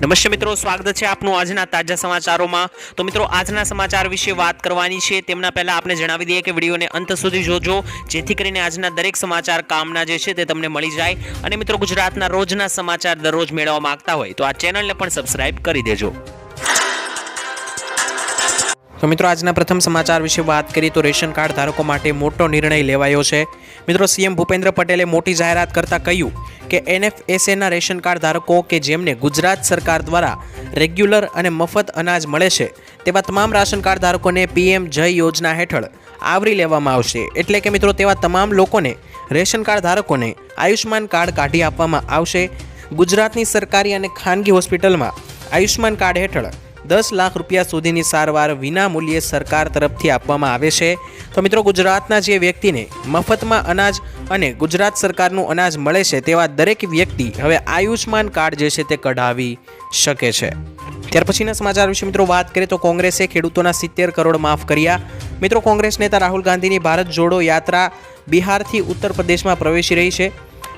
નમસ્તે મિત્રો, સ્વાગત છે આપનું આજના તાજા સમાચારોમાં। તો મિત્રો, આજના સમાચાર વિશે વાત કરવાની છે તેમના પહેલા આપણે જણાવી દઈએ કે વિડીયોને અંત સુધી જોજો, જેથી કરીને આજના દરેક સમાચાર કામના જે છે તે તમને મળી જાય। અને મિત્રો, ગુજરાતના રોજના સમાચાર દરરોજ મેળવવા માંગતા હોય તો આ ચેનલને પણ સબસ્ક્રાઇબ કરી દેજો। તો મિત્રો, આજના પ્રથમ સમાચાર વિશે વાત કરીએ તો રેશન કાર્ડ ધારકો માટે મોટો નિર્ણય લેવાયો છે। મિત્રો, સીએમ ભૂપેન્દ્ર પટેલે મોટી જાહેરાત કરતા કહ્યું કે એનએફએસએના રેશન કાર્ડ ધારકો કે જેમને ગુજરાત સરકાર દ્વારા રેગ્યુલર અને મફત અનાજ મળે છે તેવા તમામ રાશન કાર્ડ ધારકોને પીએમ જય યોજના હેઠળ આવરી લેવામાં આવશે। એટલે કે મિત્રો, તેવા તમામ લોકોને રેશન કાર્ડ ધારકોને આયુષ્માન કાર્ડ કાઢી આપવામાં આવશે। ગુજરાતની સરકારી અને ખાનગી હોસ્પિટલમાં આયુષ્માન કાર્ડ હેઠળ 10 લાખ રૂપિયા સુધીની સારવાર વિના મૂલ્યે સરકાર તરફથી આપવામાં આવે છે। તો મિત્રો, ગુજરાતના જે વ્યક્તિને મફતમાં અનાજ અને ગુજરાત સરકારનું અનાજ મળે છે તેવા દરેક વ્યક્તિ હવે આયુષ્માન કાર્ડ જે છે તે કઢાવી શકે છે। ત્યાર પછીના સમાચાર વિશે મિત્રો વાત કરીએ તો કોંગ્રેસે ખેડૂતોના 70 કરોડ માફ કર્યા। મિત્રો, કોંગ્રેસ નેતા રાહુલ ગાંધીની ભારત જોડો યાત્રા બિહારથી ઉત્તર પ્રદેશમાં પ્રવેશી રહી છે।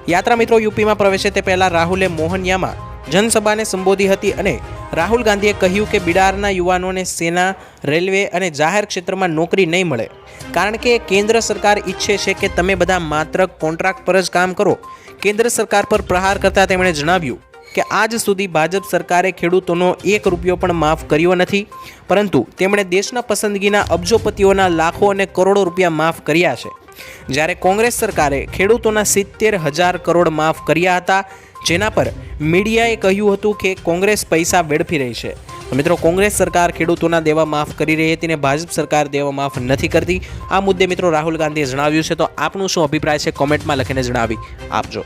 યાત્રા મિત્રો યુપીમાં પ્રવેશે તે પહેલા રાહુલે મોહનિયામાં જનસભાને સંબોધી હતી અને રાહુલ ગાંધીએ કહ્યું કે બિહારના યુવાનોને સેના, રેલવે અને જાહેર ક્ષેત્રમાં નોકરી નહીં મળે, કારણ કે કેન્દ્ર સરકાર ઈચ્છે છે કે તમે બધા માત્ર કોન્ટ્રાક્ટ પર જ કામ કરો। કેન્દ્ર સરકાર પર પ્રહાર કરતા તેમણે જણાવ્યું કે આજ સુધી ભાજપ સરકારે ખેડૂતોનો 1 રૂપિયો પણ માફ કર્યો નથી, પરંતુ તેમણે દેશના પસંદગીના અબજોપતિઓના લાખો અને કરોડો રૂપિયા માફ કર્યા છે, જ્યારે કોંગ્રેસ સરકારે ખેડૂતોના 70,000 કરોડ માફ કર્યા હતા, જેના પર મીડિયાએ કહ્યું હતું કે કોંગ્રેસ પૈસા વેડફી રહી છે। તો મિત્રો, કોંગ્રેસ સરકાર ખેડૂતોના દેવા માફ કરી રહી હતી ને ભાજપ સરકાર દેવા માફ નથી કરતી। આ મુદ્દે મિત્રો રાહુલ ગાંધીએ જણાવ્યું છે। તો આપનું શું અભિપ્રાય છે કોમેન્ટમાં લખીને જણાવી આપજો।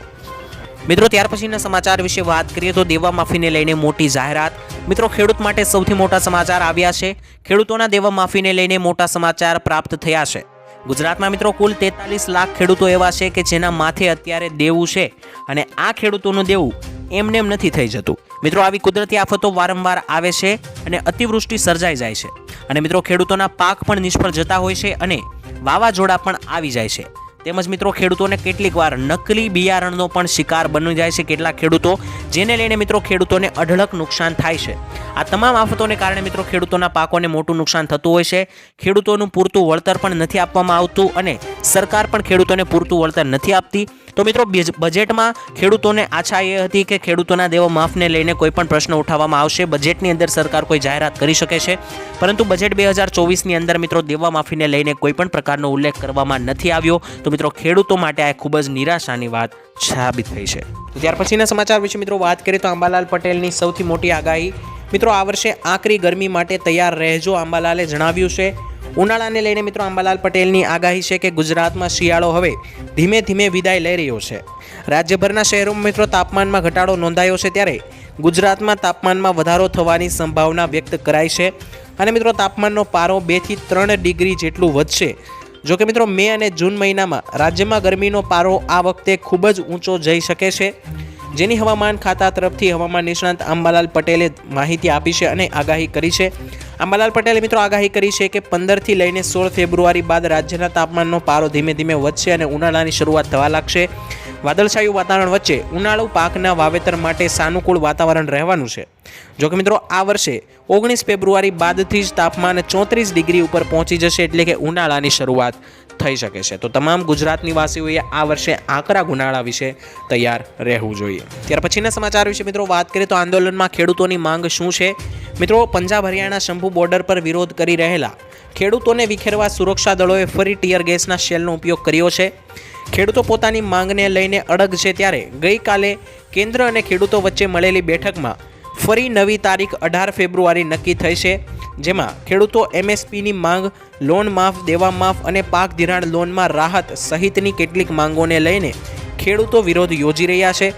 મિત્રો, ત્યાર પછીના સમાચાર વિશે વાત કરીએ તો દેવા માફીને લઈને મોટી જાહેરાત। મિત્રો, ખેડૂત માટે સૌથી મોટા સમાચાર આવ્યા છે। ખેડૂતોના દેવા માફીને લઈને મોટા સમાચાર પ્રાપ્ત થયા છે। ગુજરાતમાં મિત્રો કુલ 43 લાખ ખેડૂતો એવા છે કે જેના માથે અત્યારે દેવું છે, અને આ ખેડૂતોનું દેવું એમને એમ નથી થઈ જતું। મિત્રો, આવી કુદરતી આફતો વારંવાર આવે છે અને અતિવૃષ્ટિ સર્જાઈ જાય છે, અને મિત્રો ખેડૂતોના પાક પણ નિષ્ફળ જતા હોય છે અને વાવાઝોડા પણ આવી જાય છે। તેમજ મિત્રો ખેડૂતોને કેટલીક વાર નકલી બિયારણનો પણ શિકાર બની જાય છે કેટલાક ખેડૂતો, જેને લઈને મિત્રો ખેડૂતોને અઢળક નુકસાન થાય છે। આ તમામ આફતોને કારણે મિત્રો ખેડૂતોના પાકોને મોટું નુકસાન થતું હોય છે। ખેડૂતોનું પૂરતું વળતર પણ નથી આપવામાં આવતું અને સરકાર પણ ખેડૂતોને પૂરતું વળતર નથી આપતી। તો મિત્રો, બજેટમાં ખેડૂતોને આશા એ હતી કે ખેડૂતોના દેવા માફને લઈને કોઈ પણ પ્રશ્ન ઉઠાવવામાં આવશે, બજેટની અંદર સરકાર કોઈ જાહેરાત કરી શકે છે, પરંતુ બજેટ 2024ની અંદર મિત્રો દેવા માફીને લઈને કોઈ પણ પ્રકારનો ઉલ્લેખ કરવામાં નથી આવ્યો। તો મિત્રો, ખેડૂતો માટે આ ખૂબ જ નિરાશાની વાત સાબિત થઈ છે। ત્યાર પછીના સમાચાર વિશે મિત્રો વાત કરીએ તો અંબાલાલ પટેલની સૌથી મોટી આગાહી। મિત્રો, આ વર્ષે આકરી ગરમી માટે તૈયાર રહેજો, અંબાલાલે જણાવ્યું છે। ઉનાળાને લઈને મિત્રો અંબાલાલ પટેલની આગાહી છે કે ગુજરાતમાં શિયાળો હવે ધીમે ધીમે વિદાય લઈ રહ્યો છે। રાજ્યભરના શહેરોમાં મિત્રો તાપમાનમાં ઘટાડો નોંધાયો છે, ત્યારે ગુજરાતમાં તાપમાનમાં વધારો થવાની સંભાવના વ્યક્ત કરાઈ છે, અને મિત્રો તાપમાનનો પારો 2 થી 3 ડિગ્રી જેટલું વધશે। જો કે મિત્રો, મે અને જૂન મહિનામાં રાજ્યમાં ગરમીનો પારો આ વખતે ખૂબ જ ઊંચો જઈ શકે છે, જેની હવામાન ખાતા તરફથી હવામાન નિષ્ણાત અંબાલાલ પટેલે માહિતી આપી છે અને આગાહી કરી છે। અંબાલાલ પટેલે મિત્રો આગાહી કરી છે કે 15 થી લઈને 16 ફેબ્રુઆરી બાદ રાજ્યના તાપમાનનો પારો ધીમે ધીમે વધશે અને ઉનાળાની શરૂઆત થવા લાગશે। વાદળછાયું વાતાવરણ વચ્ચે ઉનાળુ પાકના વાવેતર માટે સાનુકૂળ વાતાવરણ રહેવાનું છે। જો કે મિત્રો, આ વર્ષે 19 ફેબ્રુઆરી બાદથી જ તાપમાન 34 ડિગ્રી ઉપર પહોંચી જશે, એટલે કે ઉનાળાની શરૂઆત થઈ શકે છે। તો તમામ ગુજરાત નિવાસીઓએ આ વર્ષે આકરા ઉનાળા વિશે તૈયાર રહેવું જોઈએ। ત્યાર પછીના સમાચાર વિશે મિત્રો વાત કરીએ તો આંદોલનમાં ખેડૂતોની માંગ શું છે। મિત્રો, પંજાબ હરિયાણા શંભુ બોર્ડર પર વિરોધ કરી રહેલા ખેડૂતોને વિખેરવા સુરક્ષા દળોએ ફરી ટીયર ગેસના શેલનો ઉપયોગ કર્યો છે। ખેડૂતો પોતાની માંગને લઈને અડગ છે, ત્યારે ગઈકાલે કેન્દ્ર અને ખેડૂતો વચ્ચે મળેલી બેઠકમાં ફરી નવી તારીખ 18 ફેબ્રુઆરી નક્કી થઈ છે, જેમાં ખેડૂતો એમએસપીની માંગ, લોન માફ, દેવા માફ અને પાક ધિરાણ લોનમાં રાહત સહિતની કેટલીક માંગોને લઈને ખેડૂતો વિરોધ યોજી રહ્યા છે।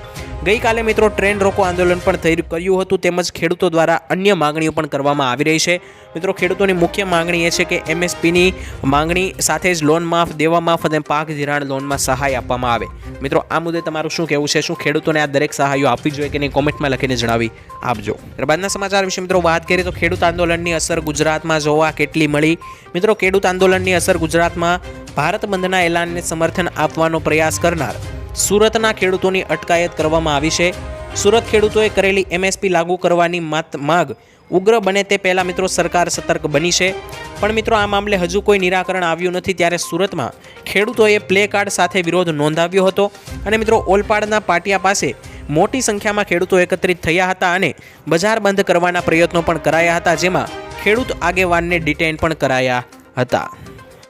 ગઈકાલે મિત્રો ટ્રેન રોકો આંદોલન પણ કર્યું હતું, તેમજ ખેડૂતો દ્વારા અન્ય માંગણીઓ પણ કરવામાં આવી રહી છે। મિત્રો, ખેડૂતોની મુખ્ય માંગણી એ છે કે એમએસપીની માંગણી સાથે જ લોન માફ, દેવા માફ અને પાક ધિરાણ લોનમાં સહાય આપવામાં આવે। મિત્રો, આ મુદ્દે તમારું શું કહેવું છે? શું ખેડૂતોને આ દરેક સહાયો આપવી જોઈએ કે નહીં? કોમેન્ટમાં લખીને જણાવી આપજો। ત્યારબાદના સમાચાર વિશે મિત્રો વાત કરીએ તો ખેડૂત આંદોલનની અસર ગુજરાતમાં જોવા કેટલી મળી। મિત્રો, ખેડૂત આંદોલનની અસર ગુજરાતમાં ભારત બંધના એલાનને સમર્થન આપવાનો પ્રયાસ કરનાર સુરતના ખેડૂતોની અટકાયત કરવામાં આવી છે। સુરત ખેડૂતોએ કરેલી MSP લાગુ કરવાની માંગ ઉગ્ર બને તે પહેલાં મિત્રો સરકાર સતર્ક બની છે, પણ મિત્રો આ મામલે હજુ કોઈ નિરાકરણ આવ્યું નથી. ત્યારે સુરતમાં ખેડૂતોએ પ્લે કાર્ડ સાથે વિરોધ નોંધાવ્યો હતો અને મિત્રો ઓલપાડના પાટિયા પાસે મોટી સંખ્યામાં ખેડૂતો એકત્રિત થયા હતા અને બજાર બંધ કરવાના પ્રયત્નો પણ કરાયા હતા, જેમાં ખેડૂત આગેવાનને ડિટેઇન પણ કરાયા હતા.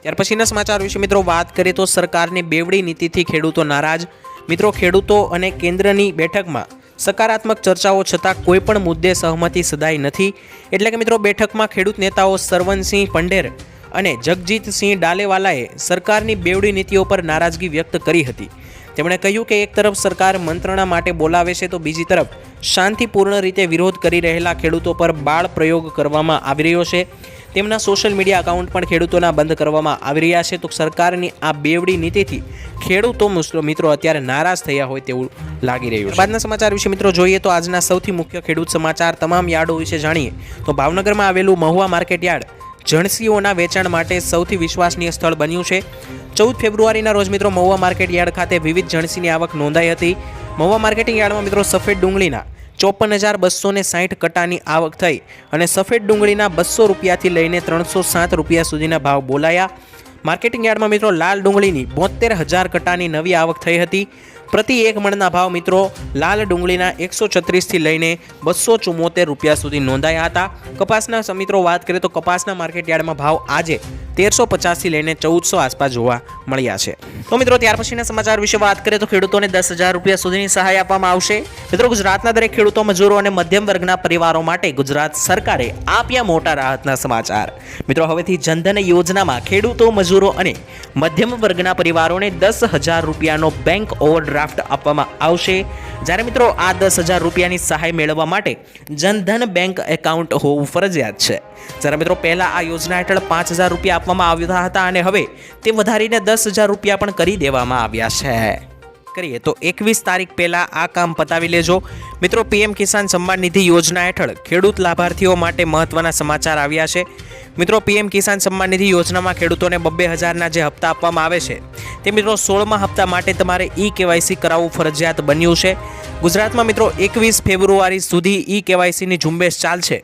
ત્યાર પછીના સમાચાર વિશે મિત્રો વાત કરીએ તો સરકારની બેવડી નીતિથી ખેડૂતો નારાજ. મિત્રો ખેડૂતો અને કેન્દ્રની બેઠકમાં સકારાત્મક ચર્ચાઓ છતાં કોઈ પણ મુદ્દે સહમતિ સધાઈ નથી. એટલે કે મિત્રો બેઠકમાં ખેડૂત નેતાઓ સરવનસિંહ પંઢેર અને જગજીતસિંહ ડાલેવાલાએ સરકારની બેવડી નીતિઓ પર નારાજગી વ્યક્ત કરી હતી. તેમણે કહ્યું કે એક તરફ સરકાર મંત્રણા માટે બોલાવે છે તો બીજી તરફ શાંતિપૂર્ણ રીતે વિરોધ કરી રહેલા ખેડૂતો પર બાળ પ્રયોગ કરવામાં આવી રહ્યો છે. તેમના સોશિયલ મીડિયા એકાઉન્ટ પણ ખેડૂતોના બંધ કરવામાં આવી રહ્યા છે. તો સરકારની આ બેવડી નીતિથી ખેડૂતો મિત્રો અત્યારે નારાજ થયા હોય તેવું લાગી રહ્યું છે. બાદના સમાચાર વિશે મિત્રો જોઈએ તો આજના સૌથી મુખ્ય ખેડૂત સમાચાર તમામ યાર્ડો વિશે જાણીએ તો ભાવનગરમાં આવેલું મહુવા માર્કેટ યાર્ડ જણસીઓના વેચાણ માટે સૌથી વિશ્વસનીય સ્થળ બન્યું છે. 14 ફેબ્રુઆરીના રોજ મિત્રો મહુવા માર્કેટ યાર્ડ ખાતે વિવિધ જણસીની આવક નોંધાઈ હતી. મહુવા માર્કેટિંગ યાર્ડમાં મિત્રો સફેદ ડુંગળીના 54,260 કટાની આવક થઈ અને સફેદ ડુંગળીના 200 રૂપિયાથી લઈને 307 રૂપિયા સુધીના ભાવ બોલાયા. માર્કેટિંગ યાર્ડમાં મિત્રો લાલ ડુંગળીની 72,000 કટાની નવી આવક થઈ હતી. પ્રતિ એક મણના ભાવ મિત્રો લાલ ડુંગળીના 136 થી લઈને 274 રૂપિયા સુધી નોંધાયા હતા. કપાસના મિત્રો વાત કરીએ તો કપાસના માર્કેટ યાર્ડમાં ભાવ આજે 1350 થી લઈને 1400 આસપાસ જોવા મળ્યા છે. તો મિત્રો ત્યાર પછીના સમાચાર વિશે વાત કરીએ તો ખેડૂતોને 10,000 રૂપિયા સુધીની સહાય આપવામાં આવશે. મિત્રો ગુજરાતના દરેક ખેડૂતો, મજૂરો અને મધ્યમ વર્ગના પરિવારો માટે ગુજરાત સરકારે આપ્યા મોટા રાહતના સમાચાર. મિત્રો હવેથી જનધન યોજનામાં ખેડૂતો, મજૂરો અને મધ્યમ વર્ગના પરિવારોને 10,000 રૂપિયાનો બેંક ઓવરડ્રાફ્ટ આપવામાં આવશે. જ્યારે મિત્રો આ 10,000 રૂપિયાની સહાય મેળવવા માટે જનધન બેંક એકાઉન્ટ હોવું ફરજિયાત છે. જ્યારે મિત્રો પહેલા આ યોજના હેઠળ 5,000 રૂપિયા આપવામાં આવ્યા હતા અને હવે તે વધારીને 10,000 રૂપિયા પણ કરી દેવામાં આવ્યા છે. કરીએ તો 21 તારીખ પહેલા આ કામ પતાવી લેજો. મિત્રો PM કિસાન સન્માન નિધિ યોજના હેઠળ ખેડૂત લાભાર્થીઓ માટે મહત્વના સમાચાર આવ્યા છે. મિત્રો PM કિસાન સન્માન નિધિ યોજનામાં ખેડૂતોને 2,000ના જે હપ્તા આપવામાં આવે છે તે મિત્રો 16મા હપ્તા માટે તમારે KYC કરાવવું ફરજિયાત બન્યું છે. ગુજરાતમાં મિત્રો 21 ફેબ્રુઆરી સુધી KYCની ઝુંબેશ ચાલશે.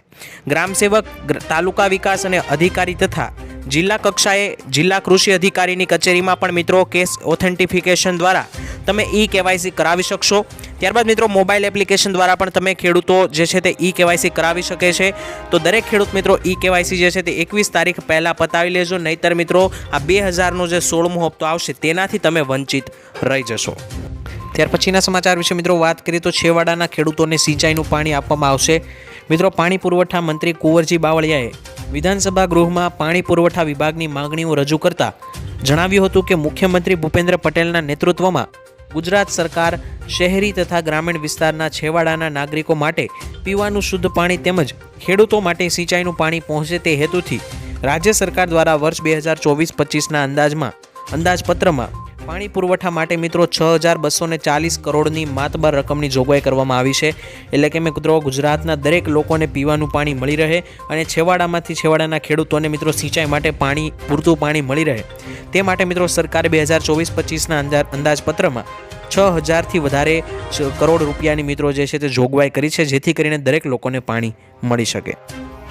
ગ્રામ સેવક, તાલુકા વિકાસ અને અધિકારી તથા જિલ્લા કક્ષાએ જિલ્લા કૃષિ અધિકારીની કચેરીમાં પણ મિત્રો કેસ ઓથેન્ટિફિકેશન દ્વારા તમે KYC કરાવી શકશો. ત્યારબાદ મિત્રો મોબાઈલ એપ્લિકેશન દ્વારા પણ તમે ખેડૂતો જે છે તે KYC કરાવી શકે છે. તો દરેક ખેડૂત મિત્રો KYC જે છે તે 21 તારીખ પહેલાં પતાવી લેજો, નહીંતર મિત્રો આ 2,000નો જે 16મો હપ્તો આવશે તેનાથી તમે વંચિત રહી જશો. ત્યાર પછીના સમાચાર વિશે મિત્રો વાત કરીએ તો છેવાડાના ખેડૂતોને સિંચાઈનું પાણી આપવામાં આવશે. મિત્રો પાણી પુરવઠા મંત્રી કુંવરજી બાવળિયાએ વિધાનસભા ગૃહમાં પાણી પુરવઠા વિભાગની માંગણીઓ રજૂ કરતા જણાવ્યું હતું કે મુખ્યમંત્રી ભૂપેન્દ્ર પટેલના નેતૃત્વમાં ગુજરાત સરકાર શહેરી તથા ગ્રામીણ વિસ્તારના છેવાડાના નાગરિકો માટે પીવાનું શુદ્ધ પાણી તેમજ ખેડૂતો માટે સિંચાઈનું પાણી પહોંચે તે હેતુથી રાજ્ય સરકાર દ્વારા વર્ષ 2024-25ના અંદાજપત્રમાં પાણી પુરવઠા માટે મિત્રો 6,240 કરોડની માતબર રકમની જોગવાઈ કરવામાં આવી છે. એટલે કે મિત્રો ગુજરાતના દરેક લોકોને પીવાનું પાણી મળી રહે અને છેવાડામાંથી છેવાડાના ખેડૂતોને મિત્રો સિંચાઈ માટે પૂરતું પાણી મળી રહે તે માટે મિત્રો સરકારે 2024-25ના અંદાજપત્રમાં 6,000થી વધારે કરોડ રૂપિયાની મિત્રો જે છે તે જોગવાઈ કરી છે, જેથી કરીને દરેક લોકોને પાણી મળી શકે.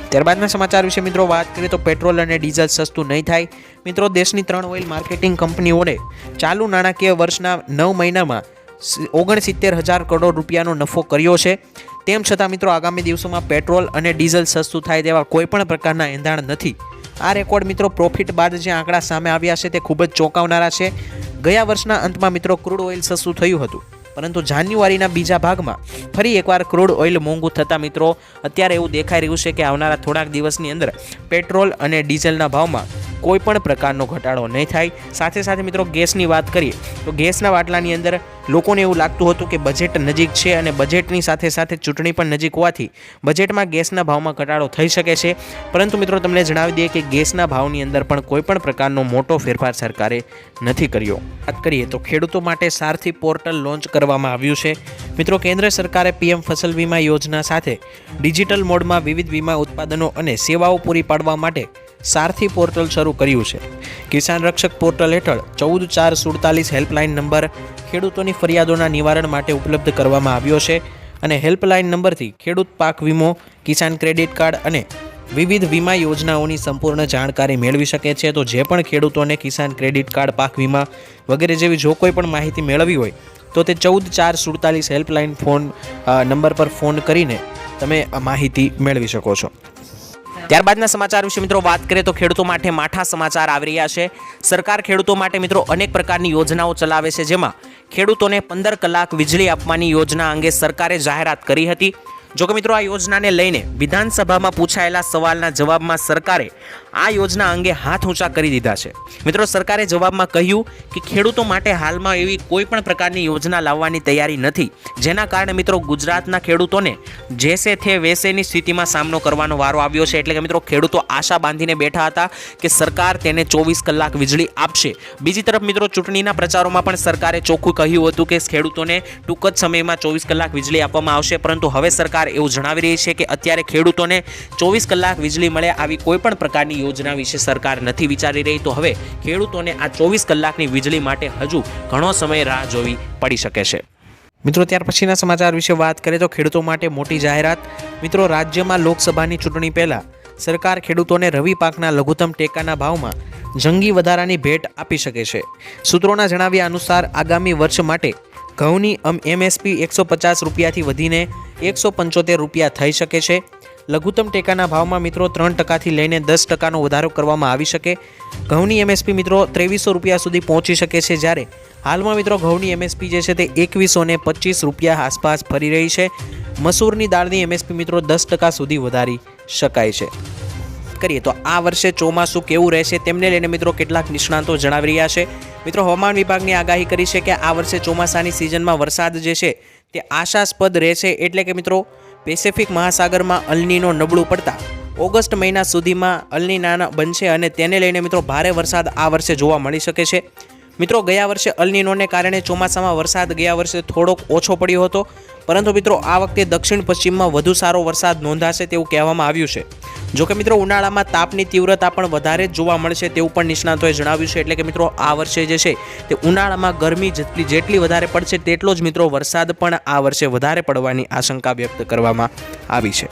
ત્યારબાદના સમાચાર વિશે મિત્રો વાત કરીએ તો પેટ્રોલ અને ડીઝલ સસ્તું નહીં થાય. મિત્રો દેશની 3 ઓઇલ માર્કેટિંગ કંપનીઓને ચાલુ નાણાકીય વર્ષના 9 મહિનામાં 69,000 કરોડ રૂપિયાનો નફો કર્યો છે. તેમ છતાં મિત્રો આગામી દિવસોમાં પેટ્રોલ અને ડીઝલ સસ્તું થાય તેવા કોઈ પણ પ્રકારના એંધાણ નથી. આ રેકોર્ડ મિત્રો પ્રોફિટ બાદ જે આંકડા સામે આવ્યા છે તે ખૂબ જ ચોંકાવનારા છે. ગયા વર્ષના અંતમાં મિત્રો ક્રૂડ ઓઇલ સસ્તું થયું હતું, પરંતુ જાન્યુઆરીના બીજા ભાગમાં ફરી એકવાર ક્રૂડ ઓઇલ મોંઘું થતાં મિત્રો અત્યારે એવું દેખાઈ રહ્યું છે કે આવનારા થોડાક દિવસની અંદર પેટ્રોલ અને ડીઝલના ભાવમાં કોઈ પણ પ્રકારનો ઘટાડો નહીં થાય. સાથે સાથે મિત્રો ગેસની વાત કરીએ તો ગેસના બાટલાની અંદર લોકોને એવું લાગતું હતું કે બજેટ નજીક છે અને બજેટની સાથે સાથે ચૂંટણી પણ નજીક હોવાથી બજેટમાં ગેસના ભાવમાં ઘટાડો થઈ શકે છે, પરંતુ મિત્રો તમને જણાવી દઈએ કે ગેસના ભાવની અંદર પણ કોઈ પણ પ્રકારનો મોટો ફેરફાર સરકારે નથી કર્યો. વાત કરીએ તો ખેડૂતો માટે સારથી પોર્ટલ લોન્ચ કરવામાં આવ્યું છે. મિત્રો કેન્દ્ર સરકારે PM ફસલ વીમા યોજના સાથે ડિજિટલ મોડમાં વિવિધ વીમા ઉત્પાદનો અને સેવાઓ પૂરી પાડવા માટે સારથી પોર્ટલ શરૂ કર્યું છે. કિસાન રક્ષક પોર્ટલ હેઠળ 14,447 હેલ્પલાઇન નંબર ખેડૂતોની ફરિયાદોના નિવારણ માટે ઉપલબ્ધ કરવામાં આવ્યો છે. અને હેલ્પલાઇન નંબરથી ખેડૂત પાક વીમો, કિસાન ક્રેડિટ કાર્ડ અને વિવિધ વીમા યોજનાઓની સંપૂર્ણ જાણકારી મેળવી શકે છે. તો જે પણ ખેડૂતોને કિસાન ક્રેડિટ કાર્ડ, પાક વીમા વગેરે જેવી જો કોઈ પણ માહિતી મેળવવી હોય તો તે 14 4 47 હેલ્પલાઇન નંબર પર ફોન કરીને તમે આ માહિતી મેળવી શકો છો. ત્યારબાદના સમાચાર વિશે મિત્રો વાત કરીએ તો ખેડૂતો માટે માઠા સમાચાર આવી રહ્યા છે. સરકાર ખેડૂતો માટે મિત્રો અનેક પ્રકારની યોજનાઓ ચલાવે છે, જેમાં ખેડૂતોને 15 કલાક વીજળી આપવાની યોજના અંગે સરકારે જાહેરાત કરી હતી. જો કે મિત્રો આ યોજનાને લઈને વિધાનસભામાં પૂછાયેલા સવાલના જવાબમાં સરકારે આ યોજના અંગે હાથ ઊંચા કરી દીધા છે. મિત્રો સરકારે જવાબમાં કહ્યું કે ખેડૂતો માટે હાલમાં એવી કોઈ પણ પ્રકારની યોજના લાવવાની તૈયારી નથી, જેના કારણે મિત્રો ગુજરાતના ખેડૂતોને જેસે તે વેસેની સ્થિતિમાં સામનો કરવાનો વારો આવ્યો છે. એટલે કે મિત્રો ખેડૂતો આશા બાંધીને બેઠા હતા કે સરકાર તેને 24 કલાક વીજળી આપશે. બીજી તરફ મિત્રો ચૂંટણીના પ્રચારોમાં પણ સરકારે ચોખ્ખું કહ્યું હતું કે ખેડૂતોને ટૂંક જ સમયમાં 24 કલાક વીજળી આપવામાં આવશે, પરંતુ હવે સરકાર એવું જણાવી રહી છે કે અત્યારે ખેડૂતોને 24 કલાક વીજળી મળે આવી કોઈ પણ પ્રકારની યોજના વિશે સરકાર નથી વિચારી રહી. તો હવે ખેડૂતોને આ 24 કલાકની વીજળી માટે હજુ ઘણો સમય રાહ જોવી પડી શકે છે. મિત્રો ત્યાર પછીના સમાચાર વિશે વાત કરીએ તો ખેડૂતો માટે મોટી જાહેરાત. મિત્રો રાજ્યમાં લોકસભાની ચૂંટણી પહેલા સરકાર ખેડૂતોને રવિ પાકના લઘુત્તમ ટેકાના ભાવમાં જંગી વધારાની ભેટ આપી શકે છે. સૂત્રોના જણાવ્યા અનુસાર આગામી વર્ષ માટે ઘઉંની MSP 150 રૂપિયાથી વધીને 175 રૂપિયા થઈ શકે છે. લઘુત્તમ ટેકાના ભાવમાં મિત્રો 3%થી લઈને 10%નો વધારો કરવામાં આવી શકે. ઘઉંની MSP મિત્રો 2300 રૂપિયા સુધી પહોંચી શકે છે, જ્યારે હાલમાં મિત્રો ઘઉંની MSP જે છે તે 2125 રૂપિયા આસપાસ ફરી રહી છે. મસૂરની દાળની MSP મિત્રો 10% સુધી વધારી શકાય છે. કરીએ તો આ વર્ષે ચોમાસું કેવું રહેશે તેમને લઈને મિત્રો કેટલાક નિષ્ણાંતો જણાવી રહ્યા છે. મિત્રો હવામાન વિભાગની આગાહી કરી છે કે આ વર્ષે ચોમાસાની સિઝનમાં વરસાદ જે છે તે આશાસ્પદ રહેશે. એટલે કે મિત્રો પેસિફિક મહાસાગરમાં અલ્નીનો નબળું પડતા ઓગસ્ટ મહિના સુધીમાં અલ્નીના બનશે અને તેને લઈને મિત્રો ભારે વરસાદ આ વર્ષે જોવા મળી શકે છે. મિત્રો ગયા વર્ષે અલ્નીનોને કારણે ચોમાસામાં વરસાદ ગયા વર્ષે થોડોક ઓછો પડ્યો હતો, પરંતુ મિત્રો આ વખતે દક્ષિણ પશ્ચિમમાં વધુ સારો વરસાદ નોંધાશે તેવું કહેવામાં આવ્યું છે. જોકે મિત્રો ઉનાળામાં તાપની તીવ્રતા પણ વધારે જ જોવા મળશે તેવું પણ નિષ્ણાતોએ જણાવ્યું છે. એટલે કે મિત્રો આ વર્ષે જે છે તે ઉનાળામાં ગરમી જેટલી વધારે પડશે તેટલો જ મિત્રો વરસાદ પણ આ વર્ષે વધારે પડવાની આશંકા વ્યક્ત કરવામાં આવી છે.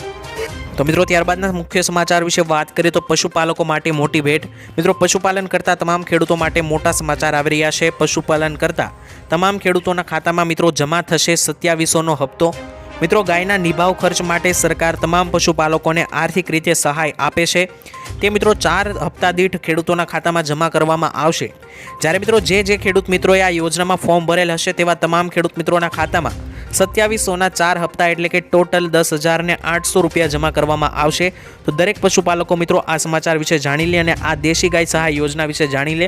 તો મિત્રો ત્યારબાદના મુખ્ય સમાચાર વિશે વાત કરીએ તો પશુપાલકો માટે મોટી ભેટ. મિત્રો પશુપાલન કરતા તમામ ખેડૂતો માટે મોટા સમાચાર આવી રહ્યા છે. પશુપાલન કરતા તમામ ખેડૂતોના ખાતામાં મિત્રો જમા થશે 2700નો હપ્તો. મિત્રો ગાયના નિભાવ ખર્ચ માટે સરકાર તમામ પશુપાલકોને આર્થિક રીતે સહાય આપે છે. તે મિત્રો 4 હપ્તા દીઠ ખેડૂતોના ખાતામાં જમા કરવામાં આવશે. જ્યારે મિત્રો જે ખેડૂત મિત્રોએ આ યોજનામાં ફોર્મ ભરેલ હશે તેવા તમામ ખેડૂત મિત્રોના ખાતામાં 2700ના 4 હપ્તા એટલે કે ટોટલ 10,800 રૂપિયા જમા કરવામાં આવશે. તો દરેક પશુપાલકો મિત્રો આ સમાચાર વિશે જાણી લે અને આ દેશી ગાય સહાય યોજના વિશે જાણી લે,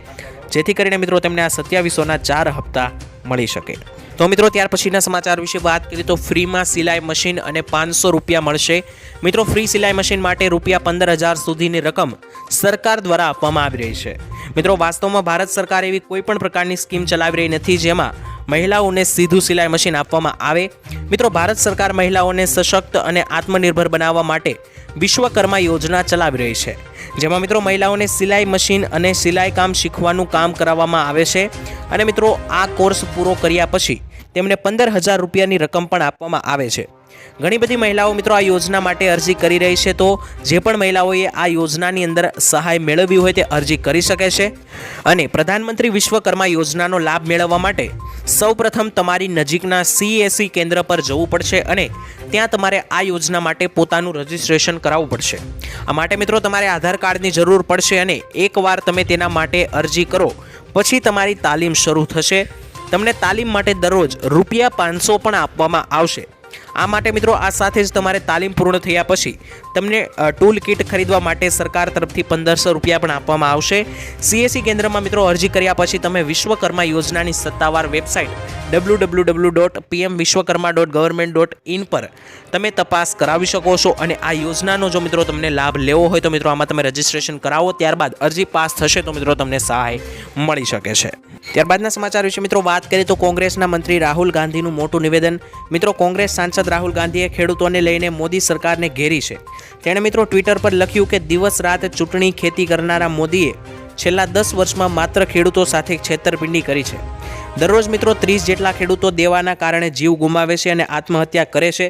જેથી કરીને મિત્રો તેમને આ 2700ના 4 હપ્તા મળી શકે. તો મિત્રો ત્યાર પછીના સમાચાર વિશે વાત કરીએ તો ફ્રીમાં સિલાઈ મશીન અને 500 રૂપિયા મળશે. મિત્રો ફ્રી સિલાઈ મશીન માટે રૂપિયા 15,000 સુધીની રકમ સરકાર દ્વારા આપવામાં આવી રહી છે. મિત્રો વાસ્તવમાં ભારત સરકાર એવી કોઈ પણ પ્રકારની સ્કીમ ચલાવી રહી નથી જેમાં મહિલાઓને સીધું સિલાઈ મશીન આપવામાં આવે. મિત્રો ભારત સરકાર મહિલાઓને સશક્ત અને આત્મનિર્ભર બનાવવા માટે વિશ્વકર્મા યોજના ચલાવી રહી છે, જેમાં મિત્રો મહિલાઓને સિલાઈ મશીન અને સિલાઈ કામ શીખવાનું કામ કરાવવામાં આવે છે. અને મિત્રો આ કોર્સ પૂરો કર્યા પછી તેમને 15,000 રૂપિયાની રકમ પણ આપવામાં આવે છે. ઘણી બધી મહિલાઓ મિત્રો આ યોજના માટે અરજી કરી રહી છે. તો જે પણ મહિલાઓએ આ યોજનાની અંદર સહાય મેળવવી હોય તે અરજી કરી શકે છે. અને પ્રધાનમંત્રી વિશ્વકર્મા યોજનાનો લાભ મેળવવા માટે સૌપ્રથમ તમારી નજીકના CAC કેન્દ્ર પર જવું પડશે અને ત્યાં તમારે આ યોજના માટે પોતાનું રજિસ્ટ્રેશન કરાવવું પડશે. આ માટે મિત્રો તમારે આધાર કાર્ડની જરૂર પડશે અને એકવાર તમે તેના માટે અરજી કરો પછી તમારી તાલીમ શરૂ થશે. તમને તાલીમ માટે દરરોજ ₹500 પણ આપવામાં આવશે. આ માટે મિત્રો આ સાથે જ તમારે તાલીમ પૂર્ણ થયા પછી તમને ટૂલ કિટ ખરીદવા માટે સરકાર તરફથી 1500 રૂપિયા પણ આપવામાં આવશે. CAC કેન્દ્રમાં મિત્રો અરજી કર્યા પછી તમે વિશ્વકર્મા યોજનાની સત્તાવાર વેબસાઇટ www.pmvishwakarma.government.in પર તમે તપાસ કરાવી શકો છો. અને આ યોજનાનો જો મિત્રો તમને લાભ લેવો હોય તો મિત્રો આમાં તમે રજિસ્ટ્રેશન કરાવો, ત્યારબાદ અરજી પાસ થશે તો મિત્રો તમને સહાય મળી શકે છે. ત્યારબાદના સમાચાર વિશે મિત્રો વાત કરીએ તો કોંગ્રેસના મંત્રી રાહુલ ગાંધીનું મોટું નિવેદન. મિત્રો કોંગ્રેસ સાંસદ રાહુલ ગાંધીએ ખેડૂતોને લઈને મોદી સરકારને ઘેરી છે. તેણે મિત્રો ટ્વિટર પર લખ્યું કે દિવસ રાત ચૂંટણી ખેતી કરનારા મોદીએ છેલ્લા 10 વર્ષમાં માત્ર ખેડૂતો સાથે છેતરપિંડી કરી છે. દરરોજ મિત્રો 30 જેટલા ખેડૂતો દેવાના કારણે જીવ ગુમાવે છે અને આત્મહત્યા કરે છે।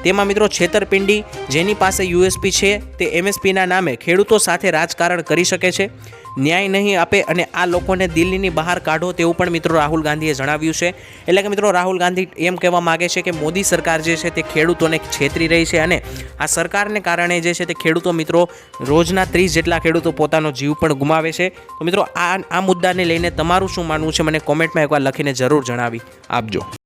તેમાં મિત્રો છેતરપિંડી, જેની પાસે યુએસપી છે તે એમએસપીના નામે ખેડૂતો સાથે રાજકારણ કરી શકે છે, ન્યાય નહીં આપે અને આ લોકોને દિલ્હીની બહાર કાઢો તેવું પણ મિત્રો રાહુલ ગાંધીએ જણાવ્યું છે। એટલે કે મિત્રો રાહુલ ગાંધી એમ કહેવા માગે છે કે મોદી સરકાર જે છે તે ખેડૂતોને છેતરી રહી છે અને આ સરકારને કારણે જે છે તે ખેડૂતો મિત્રો રોજના 30 જેટલા ખેડૂતો પોતાનો જીવ પણ ગુમાવે છે। તો મિત્રો આ મુદ્દાને લઈને તમારું શું માનવું છે મને કોમેન્ટમાં એકવાર લખીને જરૂર જણાવી આપજો।